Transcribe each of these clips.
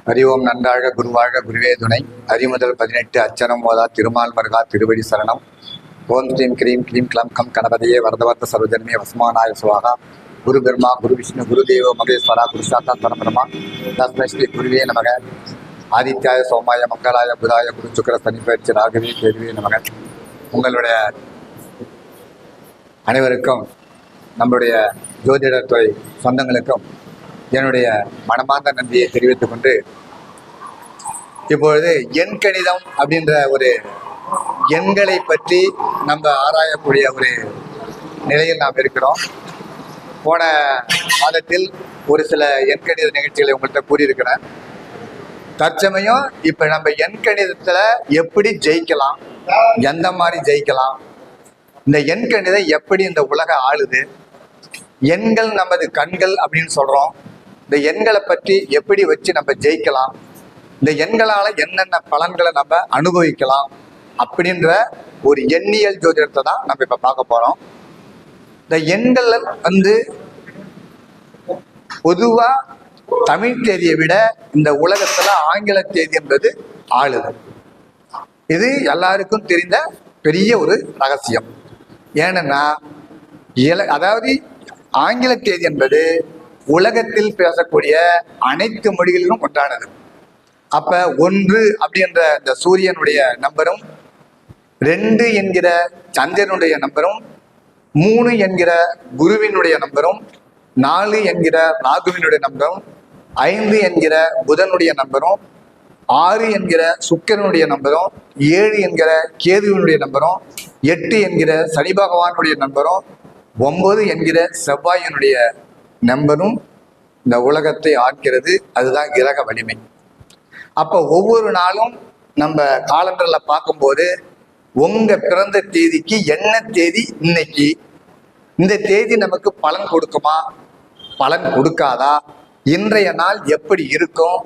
அறிவோம் நன்றாக குருவாக குருவே துணை அறிமுதல் 18 அச்சரம் மோதா திருமால் மருகா திருவடி சரணம். ஓம் ஸ்ரீம் கிரீம் கிளீம் கிளம் கம் கணபதியே வரதவர்த்த சர்வஜன்மே வஸ்மானாய சுவாகா. குரு பிரம்மா குரு விஷ்ணு குரு தேவ மகேஸ்வரா குரு சாத்தா பரபிரமா தஸ்மை ஸ்ரீ குருவே நமக. ஆதித்யாய சோமாய மங்களாய புதாய குரு சுக்கர சனி பயிற்சி ராகவே கேதுவே நமக. உங்களுடைய அனைவருக்கும் நம்முடைய ஜோதிடர் துறை சொந்தங்களுக்கும் என்னுடைய மனமார்ந்த நன்றியை தெரிவித்துக் கொண்டு, இப்பொழுது எண் கணிதம் அப்படின்ற ஒரு எண்களை பற்றி நம்ம ஆராயக்கூடிய ஒரு நிலையில் நாம் இருக்கிறோம். போன மாதத்தில் ஒரு சில எண்கணித நிகழ்ச்சிகளை உங்கள்கிட்ட கூறியிருக்கிறேன். தற்சமயம் இப்ப நம்ம எண்கணிதத்துல எப்படி ஜெயிக்கலாம், எந்த மாதிரி ஜெயிக்கலாம், இந்த எண்கணிதம் எப்படி இந்த உலக ஆளுது, எண்கள் நமது கண்கள் அப்படின்னு சொல்றோம். இந்த எண்களை பற்றி எப்படி வச்சு நம்ம ஜெயிக்கலாம், இந்த எண்களால என்னென்ன பலன்களை நம்ம அனுபவிக்கலாம் அப்படின்ற ஒரு எண்ணியல் ஜோதிடத்தை தான் நம்ம இப்ப பார்க்க போறோம். இந்த எண்கள் பொதுவா தமிழ் தேதியை விட இந்த உலகத்துல ஆங்கில தேதி என்பது ஆளுது. இது எல்லாருக்கும் தெரிந்த பெரிய ஒரு ரகசியம். ஏன்னா அதாவது ஆங்கில தேதி என்பது உலகத்தில் பேசக்கூடிய அனைத்து மொழிகளிலும் ஒன்றானது. அப்ப 1 அப்படின்ற இந்த சூரியனுடைய நம்பரும், 2 என்கிற சந்திரனுடைய நம்பரும், 3 என்கிற குருவினுடைய நம்பரும், 4 என்கிற ராகுவினுடைய நம்பரும், 5 என்கிற புதனுடைய நம்பரும், 6 என்கிற சுக்கிரனுடைய நம்பரும், 7 என்கிற கேதுவினுடைய நம்பரும், 8 என்கிற சனி பகவானுடைய நம்பரும், 9 என்கிற செவ்வாயினுடைய நம்பரும் இந்த உலகத்தை ஆட்கிறது. அதுதான் கிரக வலிமை. அப்போ ஒவ்வொரு நாளும் நம்ம காலண்டர்ல பார்க்கும்போது உங்க பிறந்த தேதிக்கு என்ன தேதி இன்னைக்கு, இந்த தேதி நமக்கு பலன் கொடுக்குமா, பலன் கொடுக்காதா, இன்றைய நாள் எப்படி இருக்கும்,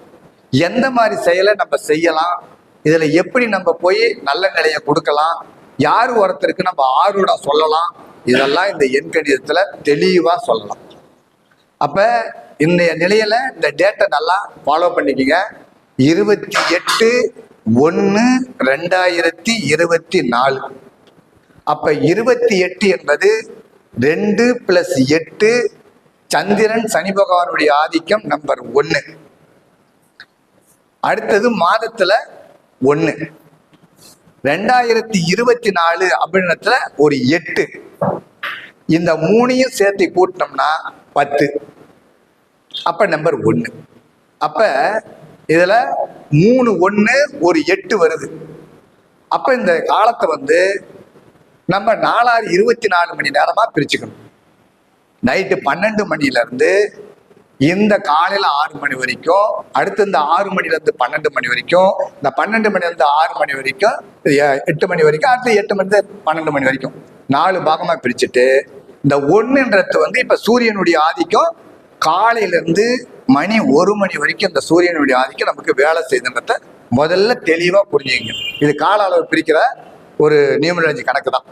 எந்த மாதிரி செயலை நம்ம செய்யலாம், இதுல எப்படி நம்ம போய் நல்ல நிலையை கொடுக்கலாம், யார் ஒருத்தருக்கு நம்ம ஆர்வம் சொல்லலாம், இதெல்லாம் இந்த எண் கணிதத்துல தெளிவா சொல்லலாம். அப்ப இந்த நிலையில இந்த டேட்டை நல்லா ஃபாலோ பண்ணிக்கங்க. 28/1/2024. அப்ப 28 என்பது 2 + 8, சந்திரன் சனி பகவானுடைய ஆதிக்கம் நம்பர் 1. அடுத்தது மாதத்துல 1. 2024 அப்படின்றதுல ஒரு 8. இந்த 3ஐயும் சேர்த்து கூட்டினோம்னா 10. அப்ப நம்பர் 1. அப்ப இதுல 3 1 ஒரு 8 வருது. அப்ப இந்த காலத்தை நம்ம 24 மணி நேரமா பிரிச்சுக்கணும். நைட்டு 12 மணில இருந்து இந்த காலையில 6 மணி வரைக்கும், அடுத்து இந்த 6 மணில இருந்து 12 மணி வரைக்கும், இந்த 12 மணில இருந்து 6 மணி வரைக்கும், 8 மணி வரைக்கும், அடுத்து 8 மணி 12 மணி வரைக்கும் 4 பாகமா பிரிச்சுட்டு, இந்த 1ன்றது இப்ப சூரியனுடைய ஆதிக்கம் காலையில இருந்து மணி 1 மணி வரைக்கும் இந்த சூரியனுடைய ஆதிக்கம் நமக்கு வேலை செய்யுதுன்றத முதல்ல தெளிவா புரிஞ்சுங்க. இது கால அளவு பிரிக்கிற ஒரு நியூமராலஜி கணக்கு தான்.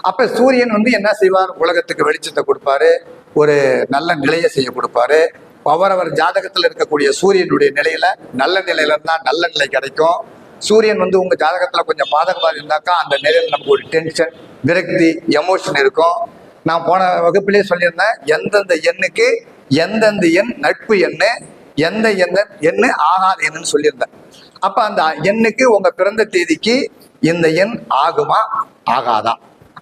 அப்ப சூரியன் என்ன செய்வார், உலகத்துக்கு வெளிச்சத்தை கொடுப்பாரு, ஒரு நல்ல நிலையை செய்ய கொடுப்பாரு. அவரவர் ஜாதகத்துல இருக்கக்கூடிய சூரியனுடைய நிலையில நல்ல நிலையில இருந்தா நல்ல நிலை கிடைக்கும். சூரியன் உங்க ஜாதகத்துல கொஞ்சம் பாதகமாக இருந்தாக்கா அந்த நிலையில நமக்கு ஒரு டென்ஷன், விரக்தி, எமோஷன் இருக்கும். நான் போன வகுப்பிலே சொல்லியிருந்தேன், எந்தெந்த எண்ணுக்கு எந்தெந்த எண் நட்பு எண்ணு, எந்த எண்ணு ஆகாத எண்ணுன்னு சொல்லியிருந்தேன். அப்ப அந்த எண்ணுக்கு உங்க பிறந்த தேதிக்கு இந்த எண் ஆகுமா ஆகாதா,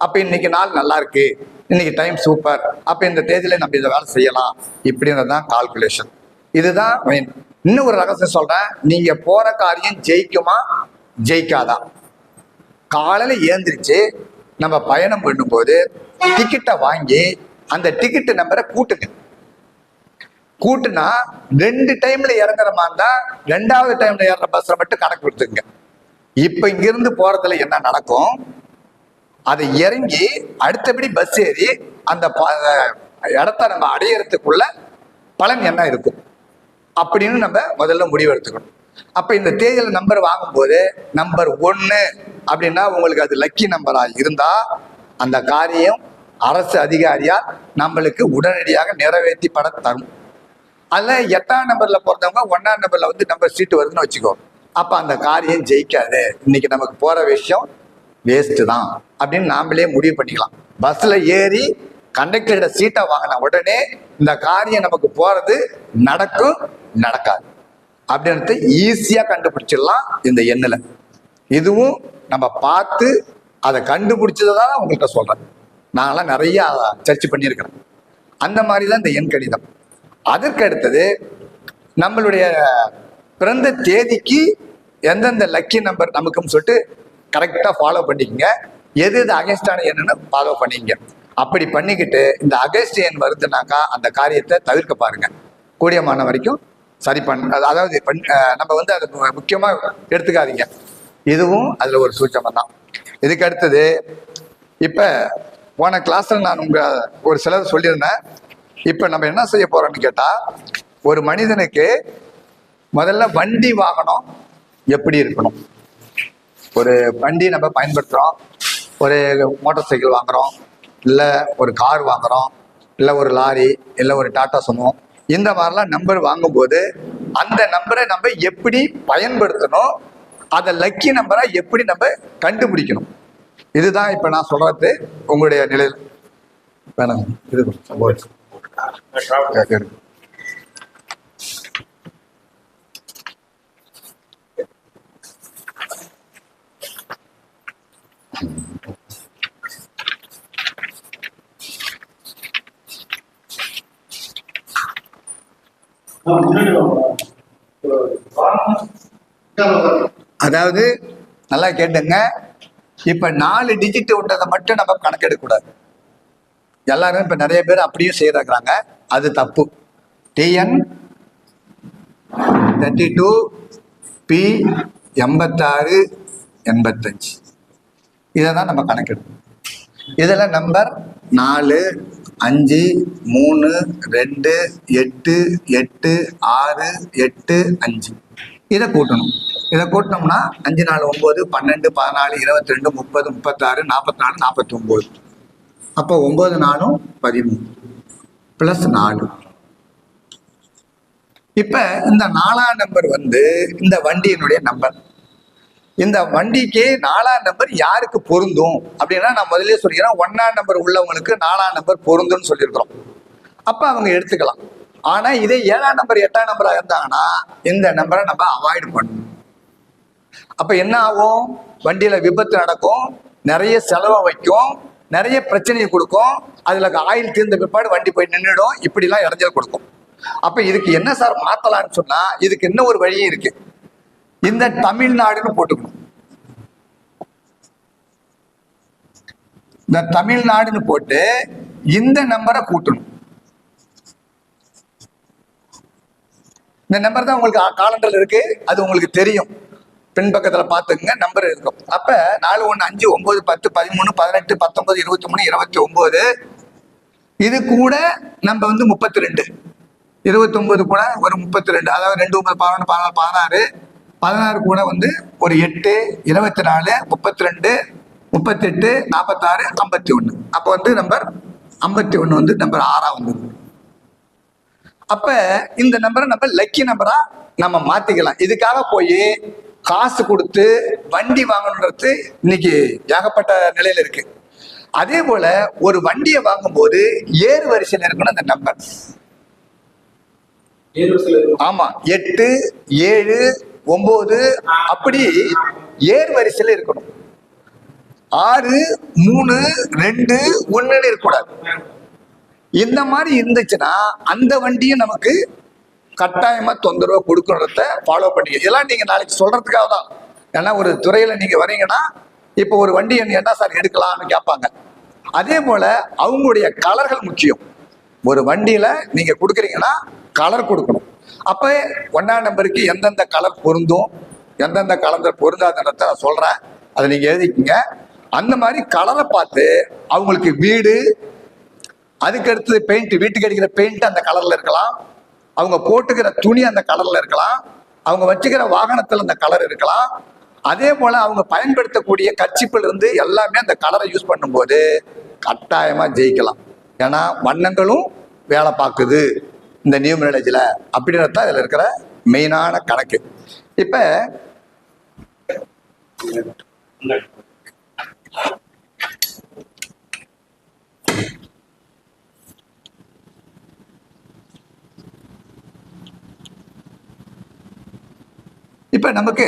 அப்ப இன்னைக்கு நாள் நல்லா இருக்கு, இன்னைக்கு டைம் சூப்பர், அப்ப இந்த தேதியில நம்ம இதை வேலை செய்யலாம், இப்படின்றதுதான் கால்குலேஷன். இதுதான் மெயின். இன்னும் ஒரு ரகசியம் சொல்றேன், நீங்க போற காரியம் ஜெயிக்குமா ஜெயிக்காதா. காலையில ஏந்திரிச்சு நம்ம பயணம் பண்ணும்போது டிக்கெட்டை வாங்கி அந்த டிக்கெட் நம்பரை கூட்டுனா 2 டைம்ல இறங்குற மாதிரி இருந்தா 2வது டைம்ல ஏறுற பஸ்ல மட்டும் கணக்கு கொடுத்துங்க. இப்ப இங்கிருந்து போறதுல என்ன நடக்கும், அதை இறங்கி அடுத்தபடி பஸ் ஏறி அந்த இடத்த நம்ம அடையறதுக்குள்ள பலன் என்ன இருக்கும் அப்படின்னு நம்ம முதல்ல முடிவு எடுத்துக்கணும். அப்ப இந்த தேதியில நம்பர் வாங்கும்போது நம்பர் 1 அப்படின்னா உங்களுக்கு அது லக்கி நம்பரா இருந்தா அந்த காரியம் அரசு அதிகாரியா நம்மளுக்கு உடனடியாக நிறைவேற்றி பட தரும். அதில் 8ஆம் நம்பர்ல பிறந்தவங்க 1ஆம் நம்பர்ல வந்து நம்பர் சீட்டு வருதுன்னு வச்சுக்கோ. அப்போ அந்த காரியம் ஜெயிக்காது, இன்னைக்கு நமக்கு போற விஷயம் வேஸ்ட்டு தான் அப்படின்னு நாமளே முடிவு பண்ணிக்கலாம். பஸ்ல ஏறி கண்டக்டரோட சீட்டை வாங்கின உடனே இந்த காரியம் நமக்கு போறது நடக்கும் நடக்காது அப்படின்றது ஈஸியா கண்டுபிடிச்சிடலாம் இந்த எண்ணில். இதுவும் நம்ம பார்த்து அதை கண்டுபிடிச்சதான் உங்கள்கிட்ட சொல்றேன். நாங்களாம் நிறைய சர்ச் பண்ணியிருக்கிறேன். அந்த மாதிரி தான் இந்த எண் கணிதம். அதற்கு அடுத்தது நம்மளுடைய பிறந்த தேதிக்கு எந்தெந்த லக்கி நம்பர் நமக்குன்னு சொல்லிட்டு கரெக்டாக ஃபாலோ பண்ணிக்கங்க. எது எது அகேன்ஸ்டான எண்ணுன்னு ஃபாலோ பண்ணிக்கங்க. அப்படி பண்ணிக்கிட்டு இந்த அகேன்ஸ்ட் எண் வருதுனாக்கா அந்த காரியத்தை தவிர்க்க பாருங்க. கூடியமான வரைக்கும் சரி அதாவது நம்ம வந்து அது முக்கியமாக எடுத்துக்காதீங்க. இதுவும் அதில் ஒரு சூட்சமம் தான். இதுக்கு அடுத்தது இப்போ போன கிளாஸில் நான் ஒரு சிலர் சொல்லியிருந்தேன். இப்போ நம்ம என்ன செய்ய போறோம்னு கேட்டால், ஒரு மனிதனுக்கு முதல்ல வண்டி வாகனம் எப்படி இருக்கணும். ஒரு வண்டி நம்ம பயன்படுத்துகிறோம், ஒரு மோட்டார் சைக்கிள் வாங்குகிறோம், இல்லை ஒரு கார் வாங்குகிறோம், இல்லை ஒரு லாரி, இல்லை ஒரு டாடா சுமோ, இந்த மாதிரிலாம் நம்பர் வாங்கும்போது அந்த நம்பரை நம்ம எப்படி பயன்படுத்தணும், அதை லக்கி நம்பரை எப்படி நம்ம கண்டுபிடிக்கணும். இதுதான் இப்போ நான் சொல்றது. உங்களுடைய நிலையில் வேணாம் இது அதாவது நல்லா கேட்டுங்க. இப்ப 4 டிஜிட் விட்டதை மட்டும் நம்ம கணக்கெடுக்கக்கூடாது. எல்லாரும் இப்ப நிறைய பேர் அப்படியும் செய்யறாங்க. அது தப்பு. TN 32 P 86 85 இதை தான் நம்ம கணக்கெடுக்கணும். இதில் நம்பர் 4 5 3 2 8 8 6 8 5 இதை கூட்டணும். இதை கூட்டினோம்னா 5 4 9 12 14 22 30 36 44 49. அப்போ 9 4 13 ப்ளஸ் 4. இப்போ இந்த 4ஆம் நம்பர் வந்து இந்த வண்டியினுடைய நம்பர். இந்த வண்டிக்கு 4ஆம் நம்பர் யாருக்கு பொருந்தும் அப்படின்னா, நான் முதல்ல சொல்லிக்கிறேன், 1ஆம் நம்பர் உள்ளவங்களுக்கு 4ஆம் நம்பர் பொருந்தும்னு சொல்லியிருக்கிறோம். அப்போ அவங்க எடுத்துக்கலாம். ஆனால் இதே 7ஆம் நம்பர் 8ஆம் நம்பராக இருந்தாங்கன்னா இந்த நம்பரை நம்ம அவாய்ட் பண்ணணும். அப்போ என்ன ஆகும்? வண்டியில் விபத்து நடக்கும், நிறைய செலவை வைக்கும், நிறைய பிரச்சனையை கொடுக்கும். அதில் ஆயில் தீர்ந்த பிற்பாடு வண்டி போய் நின்றுடும். இப்படிலாம் இடைஞ்சல் கொடுக்கும். அப்போ இதுக்கு என்ன சார் மாற்றலான்னு சொன்னால், இதுக்கு என்ன ஒரு வழியும் இருக்கு. இந்த தமிழ்நாடுன்னு போட்டுக்கணும். இந்த தமிழ்நாடுன்னு போட்டு இந்த நம்பரை கூட்டணும். இந்த நம்பர் தான் உங்களுக்கு காலண்டர்ல இருக்கு, அது உங்களுக்கு தெரியும். பின்பக்கத்துல பாத்துக்கங்க, நம்பர் இருக்கும். அப்ப 4 1 5 9 10 13 18 19 23 29 இது கூட நம்ம வந்து 32 29 கூட ஒரு 32, அதாவது 2 9 11 14 16 கூட வந்து ஒரு 8 24 32 38 46 51. அப்போ வந்து நம்பர் 51 வந்து நம்பர் 6 வந்து. அப்ப இந்த நம்பரை நம்ம லக்கி நம்பரா நம்ம மாத்திக்கலாம். இதுக்காக போய் காசு கொடுத்து வண்டி வாங்கணுன்றது இன்னைக்கு ஏகப்பட்ட நிலையில இருக்கு. அதே போல ஒரு வண்டியை வாங்கும் போது ஏறு வரிசையில் இருக்கணும் அந்த நம்பர். ஆமா, 8 7 9 அப்படி ஏறு வரிசையில் இருக்கணும். 6 3 2 1 இருக்கக்கூடாது. இந்த மாதிரி இருந்துச்சுன்னா அந்த வண்டியும் நமக்கு கட்டாயமா தொந்தரவு கொடுக்கறத ஃபாலோ பண்ணி இதெல்லாம் நீங்க நாளைக்கு சொல்றதுக்காக தான். ஏன்னா ஒரு துறையில நீங்க வரீங்கன்னா இப்போ ஒரு வண்டி என்ன சார் எடுக்கலாம்னு கேட்பாங்க. அதே போல அவங்களுடைய கலர்கள் முக்கியம். ஒரு வண்டியில நீங்க கொடுக்குறீங்கன்னா கலர் கொடுக்கணும். அப்ப 1ஆம் நம்பருக்கு எந்தெந்த கலர் பொருந்தும், எந்தெந்த கலர் பொருந்தாதன்றத நான் சொல்றேன், அதை நீங்க எழுதிக்கங்க. அந்த மாதிரி கலரை பார்த்து அவங்களுக்கு வீடு, அதுக்கு அடுத்தது பெயிண்ட், வீட்டுக்கு அடிக்கிற பெயிண்ட் அந்த கலர்ல இருக்கலாம், அவங்க போட்டுக்கிற துணி அந்த கலர்ல இருக்கலாம், அவங்க வச்சுக்கிற வாகனத்தில் அந்த கலர் இருக்கலாம். அதே போல அவங்க பயன்படுத்தக்கூடிய கர்ச்சிப்பில் இருந்து எல்லாமே அந்த கலரை யூஸ் பண்ணும்போது கட்டாயமா ஜெயிக்கலாம். ஏன்னா வண்ணங்களும் வேலை பார்க்குது. இந்த நியூமராலஜில அப்படின்றது தான் இதுல இருக்கிற மெயினான கணக்கு. இப்ப இப்ப நமக்கு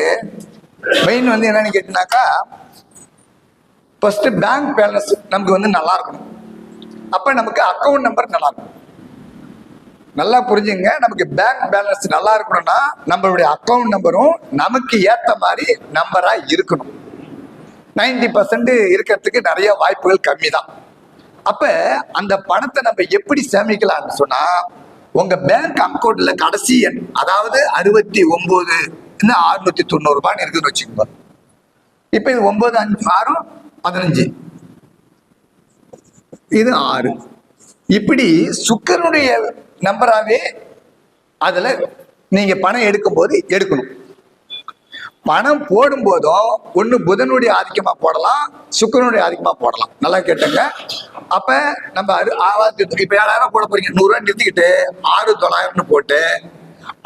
மெயின் வந்து என்னன்னு கேட்டீங்கன்னாக்கா, ஃபர்ஸ்ட் பேங்க் பேலன்ஸ் நமக்கு வந்து நல்லா இருக்கணும். அப்ப நமக்கு அக்கௌண்ட் நம்பர் நல்லா இருக்கும். நல்லா புரிஞ்சுங்க, நமக்கு பேங்க் பேலன்ஸ் நல்லா இருக்கணும்னா நம்மளுடைய அக்கௌண்ட் நம்பரும் நமக்கு ஏத்த மாதிரி நம்பரா இருக்கணும். 90% இருக்கிறதுக்கு நிறைய வாய்ப்புகள் கம்மி தான். அப்ப அந்த பணத்தை நம்ம எப்படி சேமிக்கலாம்னு சொன்னா, உங்க பேங்க் அக்கௌண்ட்ல கடைசி எண், அதாவது 69,690 ரூபான்னு இருக்குன்னு வச்சுக்கோங்க. இப்ப இது 9 5 6 15, இது 6, இப்படி சுக்கரனுடைய நம்பராவே அதுல நீங்க பணம் எடுக்கும் போது எடுக்கணும். பணம் போடும் போதும் ஒண்ணு புதனுடைய ஆதிக்கமா போடலாம், சுக்கரனுடைய ஆதிக்கமா போடலாம். நல்லா கேட்டுங்க. அப்ப நம்ம இப்ப 7,000 போட போறீங்க, 100 ரூபாய் நிறுத்திக்கிட்டு 6,900 போட்டு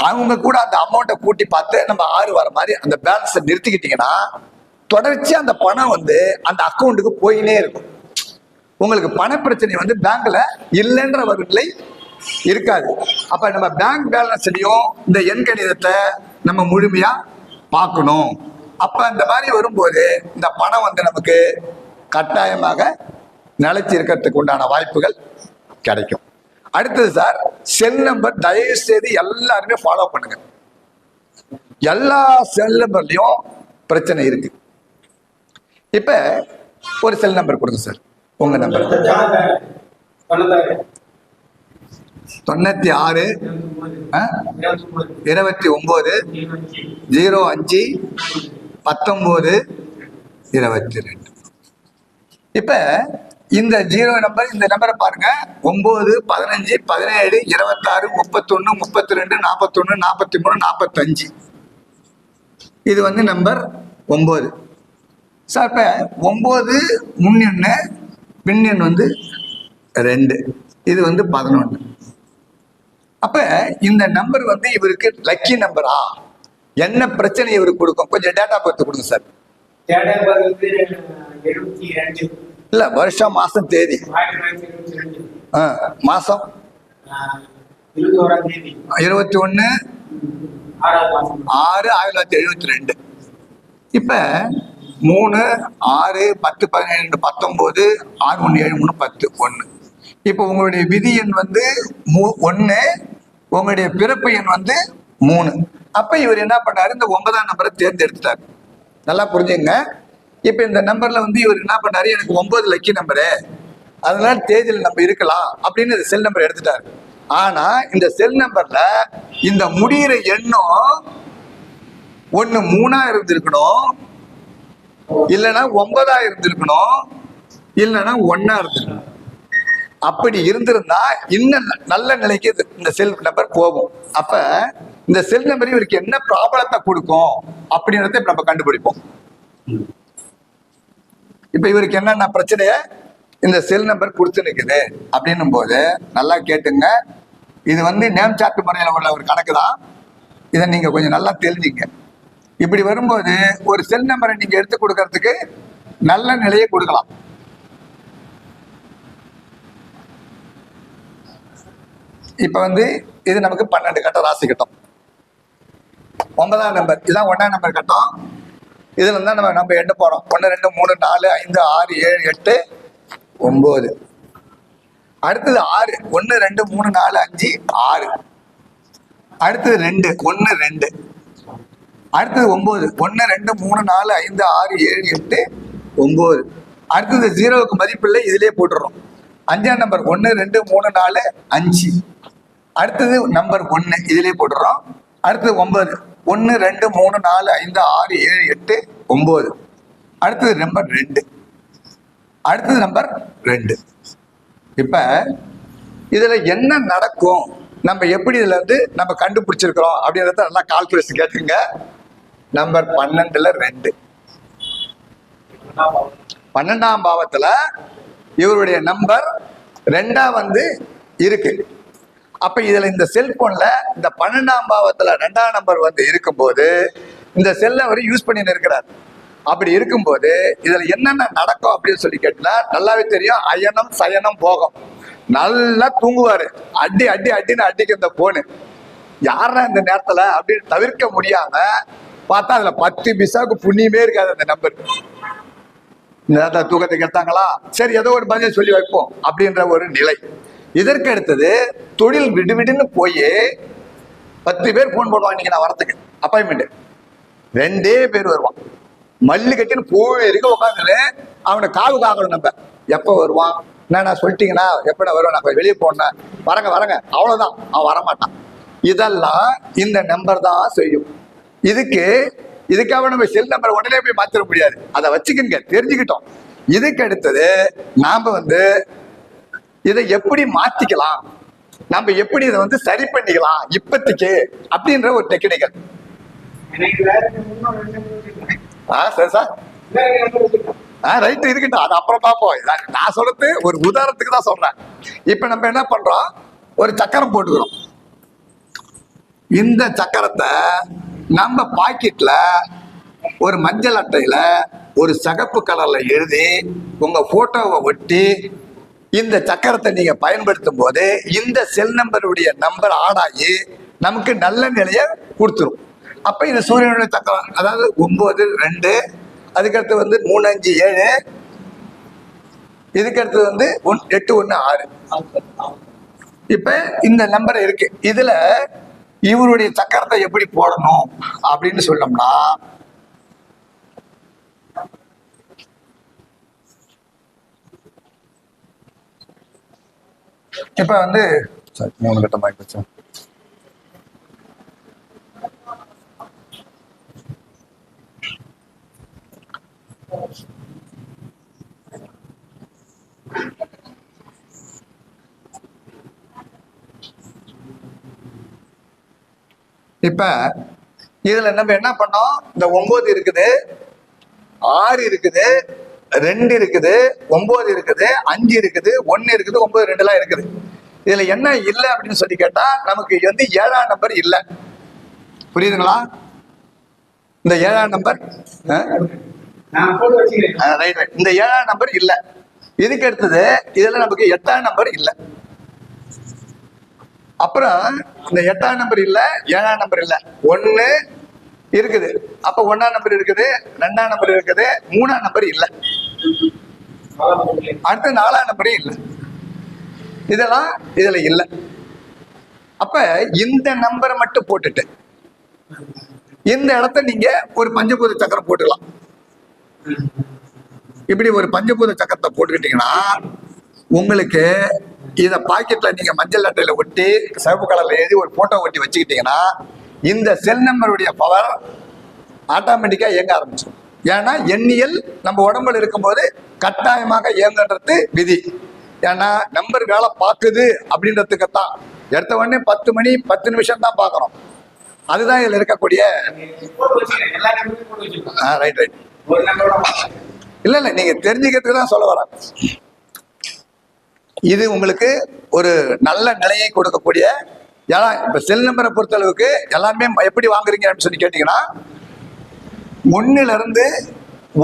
அவங்க கூட அந்த அமௌண்ட்டை கூட்டி பார்த்து நம்ம 6 வர மாதிரி அந்த பேலன்ஸை நிறுத்திக்கிட்டீங்கன்னா தொடர்ச்சி அந்த பணம் வந்து அந்த அக்கௌண்ட்டுக்கு போயினே இருக்கும். உங்களுக்கு பண பிரச்சனை வந்து பேங்க்ல இல்லைன்ற ஒரு நிலை இருக்காது. அப்ப நம்ம பேங்க் பேலன்ஸ்லயும் இந்த எண் கணிதத்தை நம்ம முழுமையா பார்க்கணும். அப்ப இந்த மாதிரி வரும்போது இந்த பணம் வந்து நமக்கு கட்டாயமாக நிலைச்சி இருக்கிறதுக்கு உண்டான வாய்ப்புகள் கிடைக்கும். அடுத்தது சார், செல் நம்பர் தயவு செய்து எல்லாருமே ஃபாலோ பண்ணுங்க. எல்லா செல் நம்பர்லயும் பிரச்சனை இருக்கு. இப்ப ஒரு செல் நம்பர் கொடுங்க சார். உங்க நம்பர் 96 29 05 19 22. இப்ப இந்த 0 நம்பர், இந்த நம்பரை பாருங்க. 9 15 17 26 31 32 41 43 45. இது வந்து நம்பர் 9 சார். இப்ப 9 முன்னெண்ணு, பின்னெண் வந்து 2, இது வந்து 11. அப்ப இந்த நம்பர் வந்து இவருக்கு லக்கி நம்பரா? என்ன பிரச்சனை இவருக்கு கொடுக்கும்? கொஞ்சம் டேட்டா பர்த் கொடுங்க சார். இல்ல, வருஷம் மாசம் தேதி. மாசம் 21 6 1972. இப்ப 3 6 10 17 19 6 1 7 3 10 1. இப்ப உங்களுடைய விதி எண் வந்து 1, உங்களுடைய பிறப்பு எண் வந்து 3. அப்ப இவர் என்ன பண்ணாரு, இந்த 9ஆம் நம்பரை தேர்ந்தெடுத்துட்டாரு. நல்லா புரிஞ்சுங்க. இப்ப இந்த நம்பர்ல வந்து இவர் என்ன பண்ணாரு, எனக்கு 9 லக்கி நம்பரு, அதனால தேதியில நம்ம இருக்கலாம் அப்படின்னு செல் நம்பர் எடுத்துட்டாரு. ஆனா இந்த செல் நம்பர்ல இந்த முடிகிற எண்ணும் ஒண்ணு 3ஆ இருந்திருக்கணும், இல்லைன்னா 9ஆ இருந்திருக்கணும், இல்லைன்னா 1ஆ இருந்திருக்கணும். அப்படி இருந்திருந்தா இன்னும் நல்ல நிலைக்கு இந்த செல் நம்பர் போகும். அப்ப இந்த செல் நம்பர் இவருக்கு என்ன ப்ராப்ளத்தை கொடுக்கும் அப்படின்றத நம்ம கண்டுபிடிப்போம். இப்ப இவருக்கு என்னென்ன பிரச்சனைய இந்த செல் நம்பர் கொடுத்து நிற்குது அப்படின்னும் போது நல்லா கேட்டுங்க. இது வந்து நேம் சார்ட் முறையில் உள்ள ஒரு கணக்கு தான். இதை நீங்க கொஞ்சம் நல்லா தெரிஞ்சுங்க. இப்படி வரும்போது ஒரு செல் நம்பரை நீங்க எடுத்து கொடுக்கறதுக்கு நல்ல நிலையை கொடுக்கலாம். இப்ப வந்து இது நமக்கு 12 கட்டம், ராசி கட்டம். 9ஆம் நம்பர், இதுதான் 1ஆம் நம்பர் கட்டம். இதுல இருந்தா நம்ம எண்ண போறோம். 1 2 3 4 5 6 7 8 9. அடுத்தது 6, 1 2 3 4 5 6. அடுத்தது 2, 1 2. அடுத்தது 9, 1 2 3 4 5 6 7 8 9. அடுத்தது 0க்கு மதிப்பில்லை, இதுலயே போட்டுறோம். 5ஆம் நம்பர் 1 2 3 4 5. அடுத்தது நம்பர் 1 இதுலயே போட்டுறோம். அடுத்தது 9, 1 2 3 4 5 6 7 8 9. அடுத்தது நம்பர் 2. அடுத்தது நம்பர் 2. இப்ப இதுல என்ன நடக்கும், நம்ம எப்படி இதுல இருந்து நம்ம கண்டுபிடிச்சிருக்கிறோம் அப்படின்றத நல்லா கால்குலேஷன் கேட்டுங்க. நம்பர் 12ல 2, 12ஆம் பாவத்துல இவருடைய நம்பர் 2ஆ வந்து இருக்கு. அப்ப இதுல இந்த செல்போன்ல இந்த 12ஆம் பாவத்துல 2ஆம் நம்பர் வந்து இருக்கும்போது இந்த செல்லை அவர் யூஸ் பண்ணிட்டு இருக்கிறார். அப்படி இருக்கும்போது இதுல என்னென்ன நடக்கும் அப்படின்னு சொல்லி கேட்டா நல்லாவே தெரியும். அயனம் சயனம் போகம், நல்லா தூங்குவாரு. அடி அடி அடின்னு அடிக்க இந்த போனு யாரா இந்த நேரத்துல அப்படின்னு தவிர்க்க முடியாம பார்த்தா அதுல 10 பைசாவுக்கு புண்ணியமே இருக்காது அந்த நம்பர். இந்த நேரத்துல தூக்கத்துக்கு எடுத்தாங்களா, சரி ஏதோ ஒரு பதில் சொல்லி வைப்போம் அப்படின்ற ஒரு நிலை. இதற்கு அடுத்தது தொழில் விடுவிடுன்னு போய் 10 பேர் போன் போடுவான். இன்னைக்கு நான் வரத்துக்கு அப்பாயின்மெண்ட் 2 பேர் வருவான். மல்லு கட்டின்னு போயிருக்க உட்காந்துட்டு அவனை காவு காக்கணும். நம்ம எப்போ வருவான், நான் சொல்லிட்டீங்கன்னா எப்படா வருவான், நான் வெளியே போனேன் வரங்க வரங்க, அவ்வளவுதான், அவன் வரமாட்டான். இதெல்லாம் இந்த நம்பர் தான் செய்யும். இதுக்காக நம்ம செல் நம்பர் உடனே போய் மாத்திர முடியாது. அதை வச்சுக்கிங்க, தெரிஞ்சுக்கிட்டோம். இதுக்கு அடுத்தது நாம வந்து இதை எப்படி மாத்திக்கலாம், நம்ம எப்படி இதை வந்து சரி பண்ணிக்கலாம் இப்பத்திக்கு அப்படின்ற ஒரு டெக்னிக்கல். சரி சார், ரைட் இருக்கட்டும், அது அப்புறம் பார்ப்போம். நான் சொல்றது ஒரு உதாரணத்துக்கு தான் சொல்றேன். இப்ப நம்ம என்ன பண்றோம், ஒரு சக்கரம் போட்டுக்கிறோம். இந்த சக்கரத்தை நம்ம பாக்கெட்ல ஒரு மஞ்சள் அட்டையில ஒரு சிகப்பு கலர்ல எழுதி உங்க போட்டோவை ஒட்டி இந்த சக்கரத்தை நீங்க பயன்படுத்தும் போது இந்த செல் நம்பருடைய நம்பர் ஆடாகி நமக்கு நல்ல நிலையை கொடுத்துரும். அப்ப இந்த சூரியனுடைய சக்கரம், அதாவது 9 2, அதுக்கடுத்து வந்து 3 5 7, இதுக்கடுத்து வந்து 8 1 6. இப்ப இந்த நம்பர் இருக்கு. இதுல இவருடைய சக்கரத்தை எப்படி போடணும் அப்படின்னு சொல்லணும்னா, இப்ப வந்து 3 கட்டமாய் போச்சு. இப்ப இதுல நம்ம என்ன பண்ணோம், இந்த 9 இருக்குது, 6 இருக்குது, 2 இருக்குது, 9 இருக்குது, 5 இருக்குது, 1 இருக்குது, 9 2 எல்லாம் இருக்குது. இதுல என்ன இல்லை அப்படின்னு சொல்லி கேட்டா நமக்கு வந்து 7ஆம் நம்பர் இல்லை. புரியுதுங்களா? இந்த 7ஆம் நம்பர், இந்த 7ஆம் நம்பர் இல்லை. இதுக்கு அடுத்தது இதுல நமக்கு 8ஆம் நம்பர் இல்லை. அப்புறம் இந்த 8ஆம் நம்பர் இல்ல, 7ஆம் நம்பர் இல்ல, 1 இருக்குது. அப்ப 1ஆம் நம்பர் இருக்குது, 2ஆம் நம்பர் இருக்குது, 3ஆம் நம்பர் இல்ல, அடுத்து 4ஆம் நம்பரே இல்ல. இதெல்லாம் இதுல இல்ல. அப்ப இந்த நம்பரை மட்டும் போட்டுட்டு இந்த இடத்த நீங்க ஒரு பஞ்சபூத சக்கரம் போட்டுக்கலாம். இப்படி ஒரு பஞ்சபூத சக்கரத்தை போட்டுக்கிட்டீங்கன்னா உங்களுக்கு இதை பாக்கெட்ல நீங்க மஞ்சள் அட்டையில ஒட்டி சிவப்பு கலர்ல எழுதி ஒரு போட்டோ ஒட்டி வச்சுக்கிட்டீங்கன்னா இந்த செல் நம்பருடைய பவர் ஆட்டோமேட்டிக்கா இயங்க ஆரம்பிச்சிடும். ஏன்னா எண்ணியல் நம்ம உடம்புல இருக்கும்போது கட்டாயமாக இயங்குன்றது விதி. ஏன்னா நம்பர் வேலை பார்க்குது அப்படின்றதுக்குத்தான். எடுத்த உடனே 10 மணி 10 நிமிஷம் தான் பார்க்கறோம். அதுதான் இதுல இருக்கக்கூடிய ரைட். இல்ல இல்ல, நீங்க தெரிஞ்சுக்கிறதுக்கு தான் சொல்ல வரேன். இது உங்களுக்கு ஒரு நல்ல நிலையை கொடுக்கக்கூடிய. ஏன்னா இப்ப செல் நம்பரை பொறுத்த அளவுக்கு எல்லாருமே எப்படி வாங்குறீங்க அப்படின்னு சொல்லி கேட்டீங்கன்னா 1ல இருந்து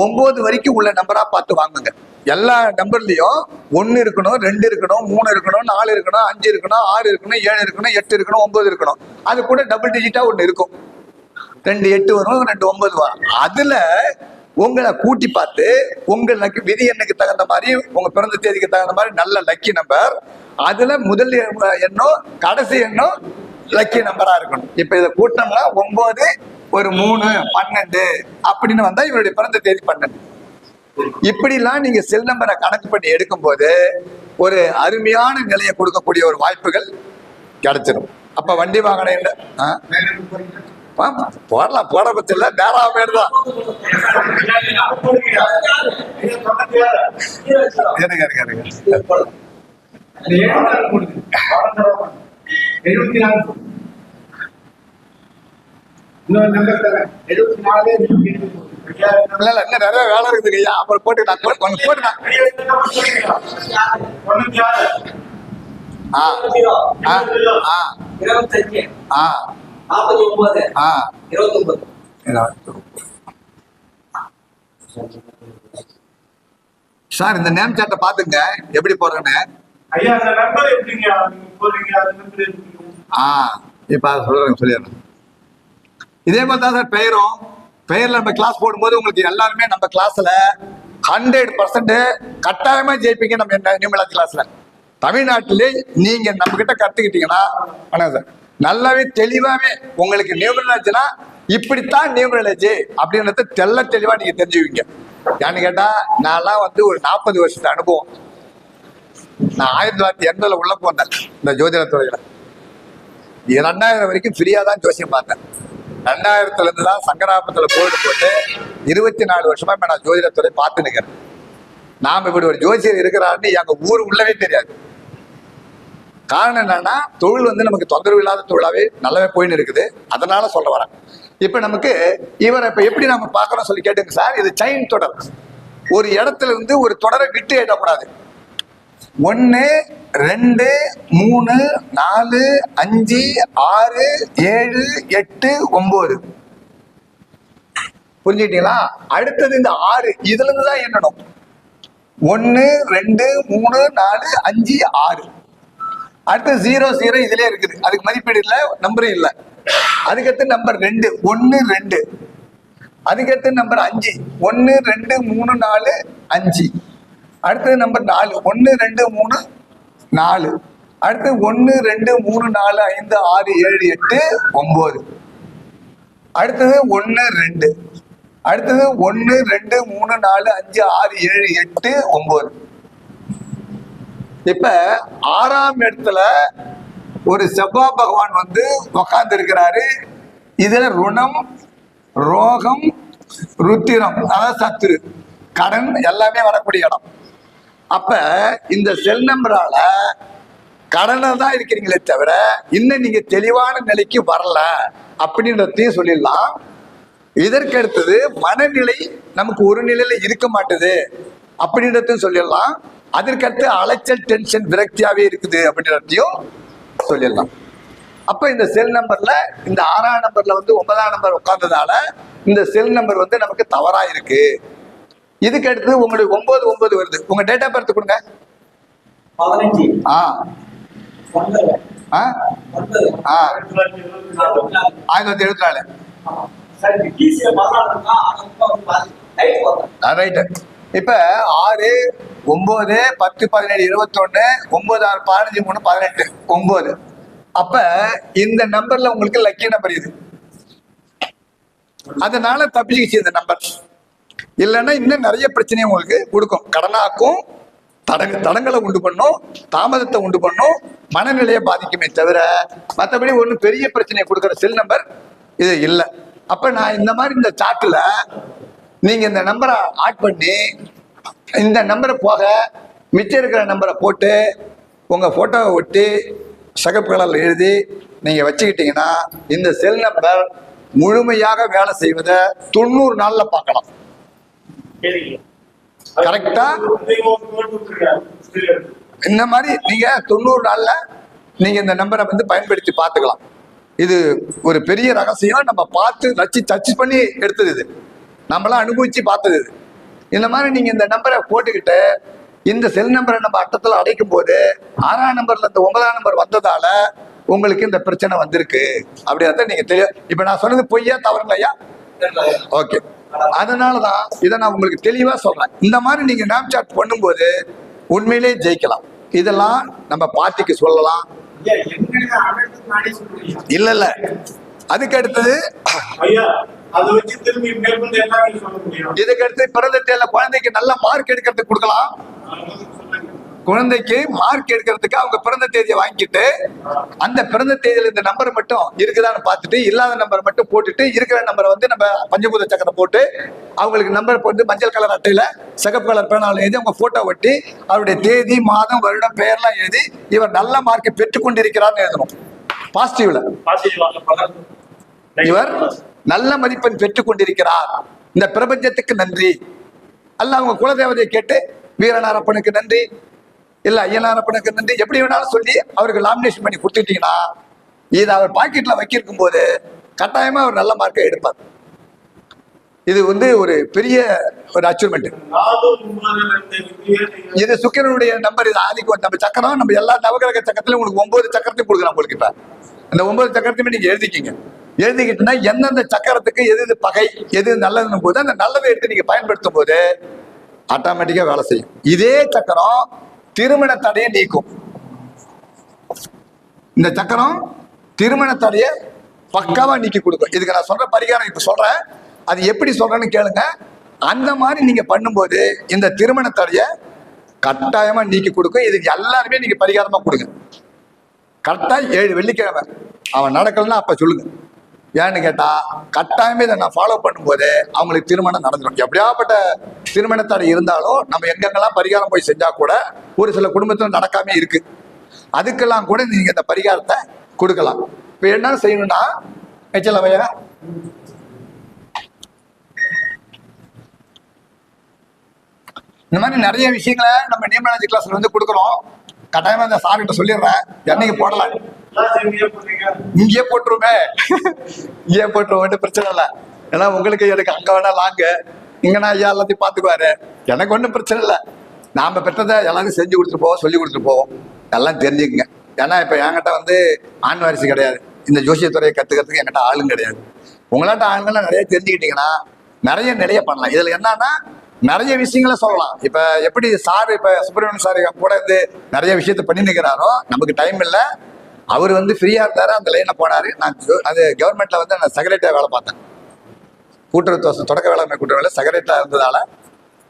9 வரைக்கும் உள்ள நம்பரா பார்த்து வாங்குங்க. எல்லா நம்பர்லயும் 1 இருக்கணும், 2 இருக்கணும், 3 இருக்கணும், 4 இருக்கணும், 5 இருக்கணும், 6 இருக்கணும், 7 இருக்கணும், 8 இருக்கணும், 9 இருக்கணும். அது கூட டபுள் டிஜிட்டா 1 இருக்கும். 2 8 வரும், 2 9 வரும். அதுல உங்களை கூட்டி பார்த்து உங்களுக்கு விதி எண்ணுக்கு தகுந்த மாதிரி, உங்க பிறந்த தேதிக்கு தகுந்த மாதிரி நல்ல லக்கி நம்பர், அதுல முதல் எண்ணம் கடைசி எண்ணம் லக்கி நம்பரா இருக்கணும். இப்ப இதை கூட்டினோம்னா 9 ஒரு 3 12 அப்படின்னு வந்தா இவருடைய பிறந்த தேதி 12. இப்படிலாம் நீங்க செல் நம்பரை கணக்கு பண்ணி எடுக்கும் போது ஒரு அருமையான நிலையை கொடுக்கக்கூடிய ஒரு வாய்ப்புகள் கிடைச்சிடும். அப்ப வண்டி வாங்கின போடலாம், போட பட்சம் நேரா பேருதான் இல்ல இல்ல, இன்னும் நிறைய வேலை இருக்குது ஐயா. அப்புறம் போட்டு ஆ ஆ ஆ 25 ஆ 49 ஆ 29. சார் இந்த நேம் சார்ட்டை பாத்துங்க எப்படி போடுறேன்னு. ஐயா அந்த நம்பர் எப்படிங்க போறீங்க? அது நம்பர் எப்படிங்க? இப்ப அதை சொல்லிடுறேன். இதே மாதிரி தான் சார் பெயர்ல நம்ம கிளாஸ் போடும்போது உங்களுக்கு எல்லாருமே நம்ம கிளாஸ்ல 100% கட்டாயமா ஜெயிப்பீங்க. நம்ம நியூமராலஜி கிளாஸ்ல தமிழ்நாட்டிலே நீங்க நம்ம கிட்ட கத்துக்கிட்டீங்கன்னா சார் நல்லாவே தெளிவாவே உங்களுக்கு நியூமராலஜினா இப்படித்தான் நியூமராலஜி அப்படின்றத தெளிவா நீங்க தெரிஞ்சுவீங்க. ஏன்னு கேட்டா நான்லாம் வந்து ஒரு 40 வருஷத்து அனுபவம். நான் 1980 உள்ள போனேன் இந்த ஜோதிடத்துறையில. 2000 வரைக்கும் ஃப்ரீயா தான் ஜோசியம் பார்த்தேன். 2000 இருந்து தான் சங்கராபுரத்துல கோடு போட்டு 24 வருஷமா இப்ப நான் ஜோதிடத்துறை பார்த்து நிற்கிறேன். நாம இப்படி ஒரு ஜோசியர் இருக்கிறாருன்னு எங்க ஊர் உள்ளவே தெரியாது. காரணம் என்னன்னா தொழில் வந்து நமக்கு தொந்தரவு இல்லாத தொழிலாவே நல்லாவே போயின்னு இருக்குது. அதனால சொல்ல வரேன். இப்ப நமக்கு இவரை இப்ப எப்படி நம்ம பார்க்கறோம் சொல்லி கேட்டுங்க சார். இது செயின் தொடர். ஒரு இடத்துல இருந்து ஒரு தொடரை விட்டு ஏற்றக்கூடாது. 1 2 3 4 5 6 7 8 9 புரிஞ்சுக்கிட்டீங்களா? அடுத்தது இந்த 6 இதுல இருந்து தான் எண்ணணும். 1 2 3 4 5 6. அடுத்து 0 0 இதுலயே இருக்குது. அதுக்கு மதிப்பீடு இல்லை, நம்பரும் இல்லை. அதுக்கடுத்து நம்பர் 2 1 2. அதுக்கடுத்து நம்பர் 5 1 2 3 4 5. அடுத்தது நம்பர் 4 1 2 3 4. அடுத்து 1 2 3 4 5 6 7 8 9. அடுத்தது 1 2. அடுத்தது 1 2 3 4 5 6 7 8 9. இப்ப 6ஆம் இடத்துல ஒரு செவ்வாய் பகவான் வந்து உக்காந்து இருக்கிறாரு. இதுல ருணம், ரோகம், ருத்திரம், அதாவது சத்துரு, கடன் எல்லாமே வரக்கூடிய இடம். அப்ப இந்த செல் நம்பரால கடனை தான் இருக்கிறீங்களே தவிர இன்னும் நீங்க தெளிவான நிலைக்கு வரல அப்படின்றதையும் சொல்லிடலாம். இதற்கு அடுத்தது மனநிலை நமக்கு ஒரு நிலையில இருக்க மாட்டுது அப்படின்றதையும் சொல்லிடலாம். அதற்கடுத்து அலைச்சல், டென்ஷன், விரக்தியாவே இருக்குது அப்படின்றதையும் சொல்லிடலாம். அப்ப இந்த செல் நம்பர்ல இந்த 6ஆம் நம்பர்ல வந்து 9ஆம் நம்பர் உட்கார்ந்ததால இந்த செல் நம்பர் வந்து நமக்கு தவறா இருக்கு. இதுக்கு அடுத்து உங்களுக்கு 9 9 வருது. உங்க டேட் ஆஃப் பர்த் கொடுங்க. 15 1974. இப்ப 6 9 10 17 21 9 6 15 3 18 9. அப்ப இந்த நம்பர்ல உங்களுக்கு லக்கி நம்பர் இது. அதனால தப்பிச்சு இந்த நம்பர் இல்லைன்னா இன்னும் நிறைய பிரச்சனையை உங்களுக்கு கொடுக்கும். கடனாக்கும், தடங்களை உண்டு பண்ணும், தாமதத்தை உண்டு பண்ணும், மனநிலையை பாதிக்குமே தவிர மற்றபடி ஒன்றும் பெரிய பிரச்சனையை கொடுக்குற செல் நம்பர் இது இல்லை. அப்ப நான் இந்த மாதிரி இந்த சார்ட்ல நீங்க இந்த நம்பரை ஆட் பண்ணி இந்த நம்பரை போக மிச்சம் இருக்கிற நம்பரை போட்டு உங்க போட்டோவை ஒட்டி சிகப்பு கலர்ல எழுதி நீங்க வச்சுக்கிட்டீங்கன்னா இந்த செல் நம்பர் முழுமையாக வேலை செய்வதை 90 நாள்ல பார்க்கலாம். கரெக்டா? இந்த மாதிரி நீங்க 90 நாள்ல நீங்க இந்த நம்பரை வந்து பயன்படுத்தி பார்த்துக்கலாம். இது ஒரு பெரிய ரகசியம். நம்ம பார்த்து டச் பண்ணி எடுத்தது. இது நம்மளாம் அனுபவிச்சு பார்த்தது. இது இந்த மாதிரி நீங்க இந்த நம்பரை போட்டுக்கிட்டு இந்த செல் நம்பரை நம்ம அட்டத்தில் அடைக்கும் போது 6ஆம் நம்பர்ல இந்த 9ஆம் நம்பர் வந்ததால உங்களுக்கு இந்த பிரச்சனை வந்திருக்கு அப்படின்றத நீங்க தெரியும். இப்ப நான் சொன்னது பொய்யா தவறுங்கய்யா? ஓகே. அதனாலதான் இதை நான் உங்களுக்கு தெளிவா சொல்றேன். இந்த மாதிரி நீங்க நேம் சார்ட் பண்ணும்போது உண்மையிலே ஜெயிக்கலாம். இதெல்லாம் நம்ம பார்ட்டிக்கு சொல்லலாம். இல்ல அதுக்கு அடுத்தது இதுக்கு அடுத்து பிறந்த தேதியில குழந்தைக்கு நல்ல மார்க் எடுக்கிறதுக்கு கொடுக்கலாம். குழந்தைக்கு மார்க் எடுக்கிறதுக்கு அவங்க பிறந்த தேதியை வாங்கிட்டு அந்த பிறந்த தேதியில இந்த நம்பர் மட்டும் இருக்குதான்னு பார்த்துட்டு இல்லாத நம்பர் மட்டும் போட்டுட்டு இருக்கிற நம்பரை வந்து நம்ம பஞ்சபூத சக்கரம் போட்டு அவங்களுக்கு நம்பர் போட்டு மஞ்சள் கலர் அட்டையில சிகப்பு கலர் பேனால எழுதி அவங்க போட்டோ ஒட்டி அவருடைய தேதி, மாதம், வருடம், பெயர்லாம் எழுதி இவர் நல்ல மார்க்கை பெற்றுக்கொண்டிருக்கிறார்னு எழுதணும். பாசிட்டிவ்ல இவர் நல்ல மதிப்பெண் பெற்றுக் கொண்டிருக்கிறார், இந்த பிரபஞ்சத்துக்கு நன்றி. அல்ல அவங்க குலதேவதையை கேட்டு வீரநாரப்பனுக்கு நன்றி, இல்ல ஐயனார் அப்பனுக்கு நன்றி எப்படி வேணாலும் சொல்லி அவருக்கு லாமினேஷன் பண்ணி கொடுத்துட்டீங்கன்னா இதை அவர் பாக்கெட்ல வைக்கிருக்கும் போது கட்டாயமா அவர் நல்ல மார்க்கை எடுப்பார். இது வந்து ஒரு பெரிய ஒரு அச்சீவ்மெண்ட். 4, 9 2 இது சுக்கிரனுடைய நம்பர். இது ஆதிக்கம். நம்ம சக்கரம் நம்ம எல்லா நவகிரக சக்கரத்திலும் உங்களுக்கு 9 சக்கரத்தையும் கொடுக்குறோம். உங்களுக்கு இப்ப அந்த 9 சக்கரத்தையுமே நீங்க எழுதிக்கிங்க. எழுதிக்கிட்டுனா எந்தெந்த சக்கரத்துக்கு எது எது பகை எது நல்லதுன்னு போது அந்த நல்லதை எடுத்து நீங்க பயன்படுத்தும் போது ஆட்டோமேட்டிக்கா வேலை செய்யும். இதே சக்கரம் திருமண தடையை நீக்கும். இந்த சக்கரம் திருமண தடையை பக்காவா நீக்கி கொடுக்கும். இதுக்கு நான் சொல்ற பரிகாரம் இப்ப சொல்றேன். அது எப்படி சொல்றேன்னு கேளுங்க. அந்த மாதிரி நீங்க பண்ணும்போது இந்த திருமண தடையை கட்டாயமா நீக்கி கொடுக்கும். இதுக்கு எல்லாருமே நீங்க பரிகாரமா கொடுங்க. கரெக்டா 7 வெள்ளிக்கிழமை அவன் நடக்கலன்னா அப்ப சொல்லுங்க. ஏன்னு கேட்டா கட்டாயமே இதை நான் ஃபாலோ பண்ணும்போது அவங்களுக்கு திருமணம் நடந்துடும். எப்படியாப்பட்ட திருமண தடை இருந்தாலும் நம்ம எங்கெங்கெல்லாம் பரிகாரம் போய் செஞ்சா கூட ஒரு சில குடும்பத்துல நடக்காம இருக்கு. அதுக்கெல்லாம் கூட நீங்க இந்த பரிகாரத்தை கொடுக்கலாம். இப்ப என்ன செய்யணும்னா வையா இந்த மாதிரி நிறைய விஷயங்களை நம்ம நியூமராலஜி கிளாஸ்ல வந்து கொடுக்குறோம். கட்டாயமா இந்த சார் கிட்ட சொல்லிடுறேன். என்னைக்கு போடலாம் இங்கேயே போட்டுருமே. இங்கேயே போட்டுருவோம், பிரச்சனை இல்லை. ஏன்னா உங்களுக்கு எனக்கு அங்க வேணா லாங்கு, இங்கன்னா ஐயா எல்லாத்தையும் பாத்துக்குவாரு. எனக்கு ஒன்றும் பிரச்சனை இல்லை. நாம பெற்றதை எல்லாரும் செஞ்சு கொடுத்துட்டு போவோம், சொல்லி கொடுத்துட்டு போவோம். எல்லாம் தெரிஞ்சுக்குங்க. ஏன்னா இப்ப என்கிட்ட வந்து ஆண் வாரிசு கிடையாது. இந்த ஜோசியத்துறையை கத்துக்கிறதுக்கு என்கிட்ட ஆளும் கிடையாது. உங்களாட்ட ஆளுங்கள்லாம் நிறைய தெரிஞ்சுக்கிட்டீங்கன்னா நிறைய பண்ணலாம். இதுல என்னன்னா நிறைய விஷயங்களை சொல்லலாம். இப்ப எப்படி சார் இப்ப சுப்பிரமணியன் சார் கூட இருந்து நிறைய விஷயத்த பண்ணி நிற்கிறாரோ நமக்கு டைம் இல்லை. அவர் வந்து ஃப்ரீயா இருந்தாரு, அந்த லைன்ல போனாரு. நான் அது கவர்மெண்ட்ல வந்து நான் செக்ரட்டரியா வேலை பார்த்தேன். கூட்டுறவு தொடக்க வேளாண்மை கூட்டுறவுல செக்ரட்டரியா இருந்ததால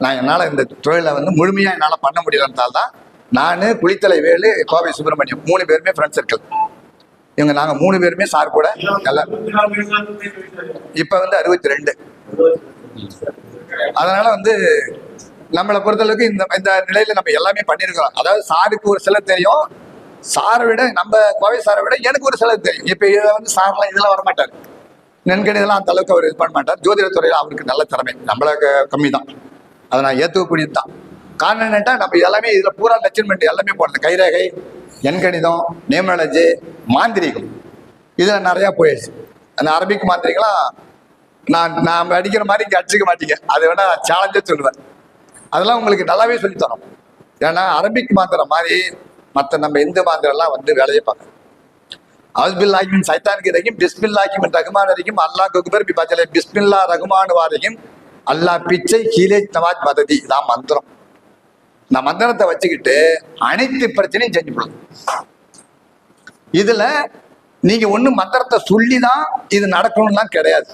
நான் என்னால் இந்த தொழிலை வந்து முழுமையா என்னால் பண்ண முடியலன்றதால தான் நான் குளித்தலை வேலு கோவை சுப்பிரமணியம் 3 பேருமே ஃப்ரெண்ட் சர்க்கிள். இவங்க நாங்க 3 பேருமே சார் கூட எல்லாம் இப்ப வந்து 62. அதனால வந்து நம்மளை பொறுத்தளவுக்கு இந்த நிலையில நம்ம எல்லாமே பண்ணிருக்கிறோம். அதாவது சாருக்கு ஒரு சிலர் தெரியும், சாரை விட நம்ம கோவை சாரை விட எனக்கு ஒரு சிலர் தெரியும். இப்ப இதை வந்து சார்லாம் இதெல்லாம் வரமாட்டார், நென்கணி இதெல்லாம் அந்த அளவுக்கு அவர் இது பண்ண மாட்டார். ஜோதிட துறையில அவருக்கு நல்ல திறமை, நம்மளுக்கு கம்மி தான். அதை நான் ஏற்றுக்கக்கூடியது தான். காரணம் என்னட்டா நம்ம எல்லாமே இதுல பூரா லட்சமெண்ட் எல்லாமே போடுறது. கைரேகை, எண்கணிதம், நியூமராலஜி, மாந்திரிகம் இதுல நிறைய போயிடுச்சு. அந்த அரபிக் மாந்திரிகெல்லாம் நான் அடிக்கிற மாதிரி இங்கே அடிச்சுக்க மாட்டீங்க. அதை வேணா சேலஞ்சே சொல்லுவேன். அதெல்லாம் உங்களுக்கு நல்லாவே சொல்லித்தரோம். ஏன்னா அரபிக் மாந்திரம் மாதிரி மற்ற நம்ம இந்து மாந்திரம்லாம் வந்து வேலையை பார்க்கணும். அவுஸ்பில்லாஹிமின் சைத்தானுக்கு ரஹீம், பிஸ்மில்லாஹிமின் ரஹ்மான் ரஹீம், அல்லாஹ் அக்பர் பிபஜலே பிஸ்மில்லா ரஹ்மான் வாரஹீம், அல்லாஹ் பிச்சை கீழே நவாஜ் மததி. இதான் மந்திரம். இந்த மந்திரத்தை வச்சுக்கிட்டு அனைத்து பிரச்சனையும் செஞ்சு போடுது. இதுல நீங்க ஒண்ணு மந்திரத்தை சொல்லிதான் இது நடக்கணும்லாம் கிடையாது.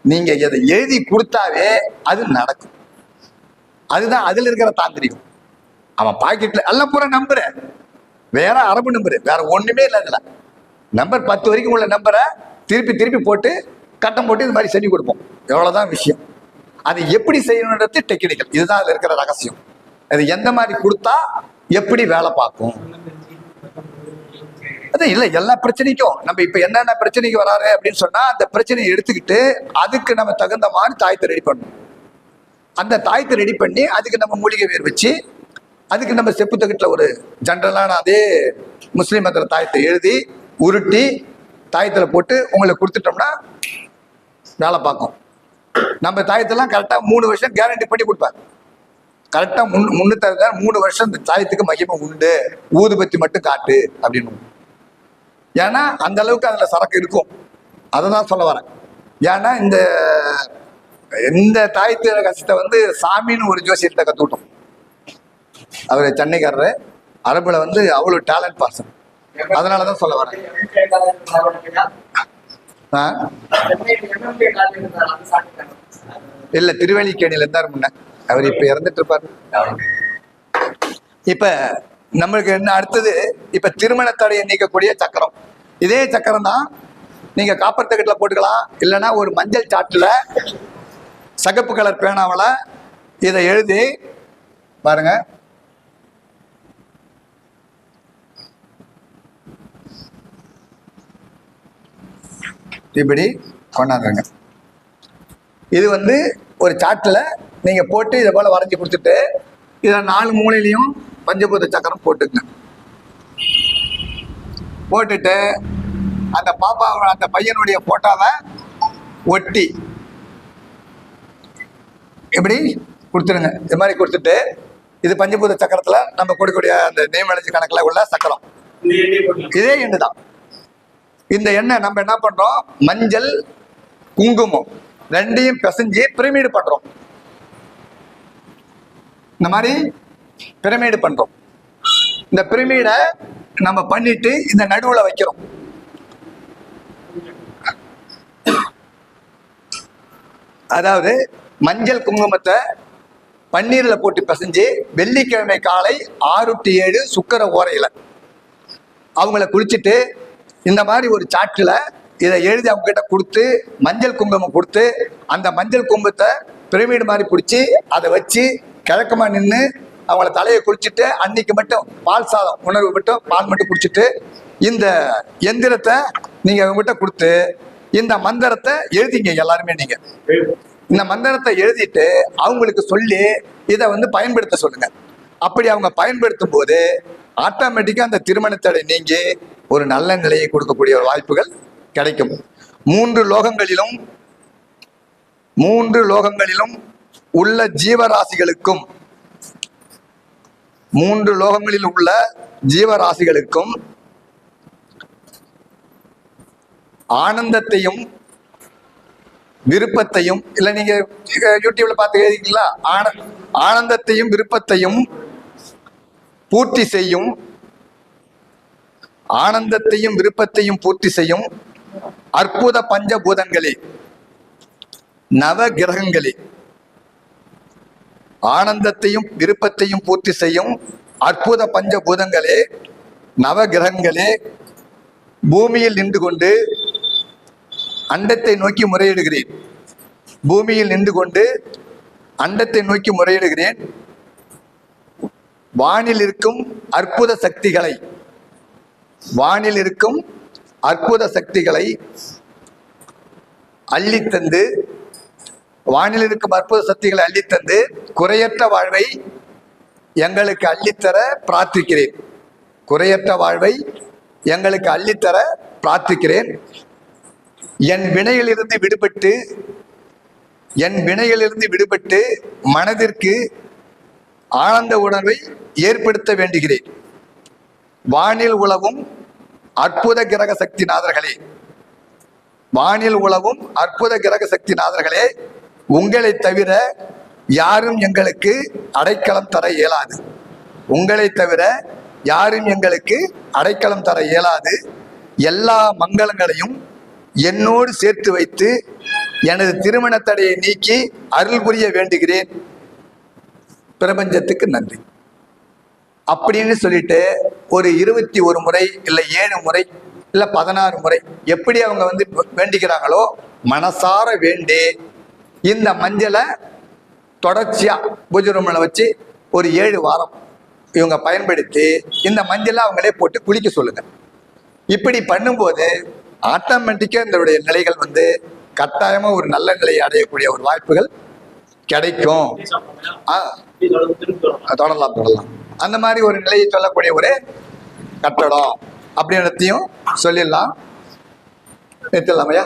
நீங்க எதை எழுதி கொடுத்தாவே அது நடக்கும். அதுதான் அதுல இருக்கிற தாந்திரிகம். அவன் பாக்கெட்ல எல்லாம் பூரா நம்புற வேற அரபு நம்பரு, வேற ஒண்ணுமே இல்லை. இதுல நம்பர் 10 வரைக்கும் உள்ள நம்பரை திருப்பி போட்டு கட்டம் போட்டு இது மாதிரி செஞ்சு கொடுப்போம். எவ்வளவுதான் விஷயம். அது எப்படி செய்யணுன்றது டெக்னிக்கல். இதுதான் அதுல இருக்கிற ரகசியம். அது எந்த மாதிரி கொடுத்தா எப்படி வேலை பார்க்கும். அது இல்லை எல்லா பிரச்சனைக்கும் நம்ம இப்ப என்னென்ன பிரச்சனைக்கு வராரு அப்படின்னு சொன்னா அந்த பிரச்சனையை எடுத்துக்கிட்டு அதுக்கு நம்ம தகுந்த மாதிரி தாயத்தை ரெடி பண்ணணும். அந்த தாயத்தை ரெடி பண்ணி அதுக்கு நம்ம மூலிகை வேர் வச்சு அதுக்கு நம்ம செப்பு தகட்டில் ஒரு ஜென்ரலான அதே முஸ்லீம் மந்திர தாயத்தை எழுதி உருட்டி தாயத்தில் போட்டு உங்களுக்கு கொடுத்துட்டோம்னா வேலை பார்க்கும். நம்ம தாயத்தெல்லாம் கரெக்டாக 3 வருஷம் கேரண்டி பண்ணி கொடுப்பாங்க. கரெக்டாக முன்னூத்தி 3 வருஷம் இந்த தாயத்துக்கு மகிமை உண்டு, ஊதுபத்தி மட்டும் காட்டு அப்படின்னு. ஏன்னா அந்த அளவுக்கு அதுல சரக்கு இருக்கும். அதை தான் சொல்ல வரேன். ஏன்னா இந்த தாயத்து ரகசியத்தை வந்து சாமின்னு ஒரு ஜோசியத்தை கத்துக்கிட்டோம். அவரு சென்னைக்காரரு, அரபுல வந்து அவ்வளவு டேலண்ட் பர்சன். அதனாலதான் சொல்ல வரேன். இல்ல திருவல்லிக்கேணியில இருந்தாரு முன்ன. அவர் இப்ப இறந்துட்டு இருப்பாரு. இப்ப நம்மளுக்கு என்ன அடுத்தது, இப்ப திருமண தடையை நீக்கக்கூடிய சக்கரம். இதே சக்கரம் தான் நீங்க காப்பர் தகட்டுல போட்டுக்கலாம். இல்லைன்னா ஒரு மஞ்சள் சாட்டுல சகப்பு கலர் பேனாவில இதை எழுதி பாருங்க. இப்படி கொண்டாந்துருங்க. இது வந்து ஒரு சாட்டுல நீங்க போட்டு இதை போல வரைஞ்சி கொடுத்துட்டு இதை 4 மூலையிலையும் பஞ்சபூத சக்கரம் போட்டுங்க. போட்டுட்டு அந்த பாப்பா அந்த பையனுடைய போட்டோவை ஒட்டி இப்படி கொடுத்துருங்க. இது மாதிரி கொடுத்துட்டு, இது பஞ்சபூத சக்கரத்துல நம்ம கொடுக்கக்கூடிய அந்த நேமலஜி கணக்குல உள்ள சக்கரம். இந்த எண்ணெய் போடலாம். இதே எண்ணெய் தான். இந்த எண்ணெய் நம்ம என்ன பண்றோம், மஞ்சள் குங்குமம் ரெண்டையும் பிசைஞ்சு பிரமிடு பண்றோம். இந்த மாதிரி பிரமிடு பண்றோம். இந்த பிரமிடை நம்ம பண்ணிட்டு இந்த நடுவுல வைக்கிறோம். அதாவது மஞ்சள் குங்குமத்தை பன்னீர்ல போட்டு பிசைஞ்சு வெள்ளிக்கிழமை காலை 6 to 7 சுக்கர ஓரையில அவங்கள குளிச்சுட்டு இந்த மாதிரி ஒரு சாட்டுல இதை எழுதி அவங்க கிட்ட கொடுத்து மஞ்சள் குங்குமம் கொடுத்து அந்த மஞ்சள் குங்குமத்தை பிரமிடு மாதிரி பிடிச்சி அதை வச்சு கிழக்கமா நின்று அவங்கள தலையை குளிச்சுட்டு அன்னைக்கு மட்டும் பால் சாதம் உணர்வு மட்டும் பால் மட்டும் குடிச்சிட்டு இந்த எந்திரத்தை நீங்க அவங்ககிட்ட கொடுத்து இந்த மந்திரத்தை எழுதிங்க. எல்லாருமே நீங்க இந்த மந்திரத்தை எழுதிட்டு அவங்களுக்கு சொல்லி இதை வந்து பயன்படுத்த சொல்லுங்க. அப்படி அவங்க பயன்படுத்தும் போது ஆட்டோமேட்டிக்கா அந்த திருமண தடை நீங்கி ஒரு நல்ல நிலையை கொடுக்கக்கூடிய ஒரு வாய்ப்புகள் கிடைக்கும். 3 லோகங்களிலும் உள்ள ஜீவராசிகளுக்கும் 3 லோகங்களில் உள்ள ஜீவராசிகளுக்கும் ஆனந்தத்தையும் விருப்பத்தையும், இல்ல நீங்க யூடியூப்ல பார்த்து எழுதிங்களா, ஆனந்தத்தையும் விருப்பத்தையும் பூர்த்தி செய்யும், ஆனந்தத்தையும் விருப்பத்தையும் பூர்த்தி செய்யும் அற்புத பஞ்சபூதங்களே, நவ கிரகங்களே, ஆனந்தத்தையும் விருப்பத்தையும் பூர்த்தி செய்யும் அற்புத பஞ்சபூதங்களே, நவ கிரகங்களே, பூமியில் நின்று கொண்டு அண்டத்தை நோக்கி முறையிடுகிறேன். பூமியில் நின்று கொண்டு அண்டத்தை நோக்கி முறையிடுகிறேன். வானில் இருக்கும் அற்புத சக்திகளை, வானில் இருக்கும் அற்புத சக்திகளை அள்ளித்தந்து, வானில் இருக்கும் அற்புத சக்திகளை அள்ளித்தந்து குறையற்ற வாழ்வை எங்களுக்கு அள்ளித்தர பிரார்த்திக்கிறேன். குறையற்ற வாழ்வை எங்களுக்கு அள்ளித்தர பிரார்த்திக்கிறேன். என் வினையிலிருந்து விடுபட்டு மனதிற்கு ஆனந்த உணர்வை ஏற்படுத்த வேண்டுகிறேன். வானில் உலவும் அற்புத கிரக சக்தி நாதர்களே, வானில் உலவும் அற்புத கிரக சக்தி நாதர்களே, உங்களை தவிர யாரும் எங்களுக்கு அடைக்கலம் தர இயலாது. உங்களை தவிர யாரும் எங்களுக்கு அடைக்கலம் தர இயலாது. எல்லா மங்களங்களையும் என்னோடு சேர்த்து வைத்து எனது திருமண தடையை நீக்கி அருள் புரிய வேண்டுகிறேன். பிரபஞ்சத்துக்கு நன்றி அப்படின்னு சொல்லிட்டு ஒரு 21 முறை இல்லை 7 முறை இல்லை 16 முறை எப்படி அவங்க வந்து வேண்டிக்கிறாங்களோ மனசார வேண்டி இந்த மஞ்சளை தொடர்ச்சியா பூஜை ரூமில் வச்சு ஒரு 7 வாரம் இவங்க பயன்படுத்தி இந்த மஞ்சளை அவங்களே போட்டு குளிக்க சொல்லுங்க. இப்படி பண்ணும்போது ஆட்டோமேட்டிக்கா இதனுடைய நிலைகள் வந்து கட்டாயமா ஒரு நல்ல நிலையை அடையக்கூடிய ஒரு வாய்ப்புகள் கிடைக்கும். தொடரலாம். அந்த மாதிரி ஒரு நிலையை சொல்லக்கூடிய ஒரு கட்டடம் அப்படின்றதையும் சொல்லிடலாம். நிறுத்தலாமையா?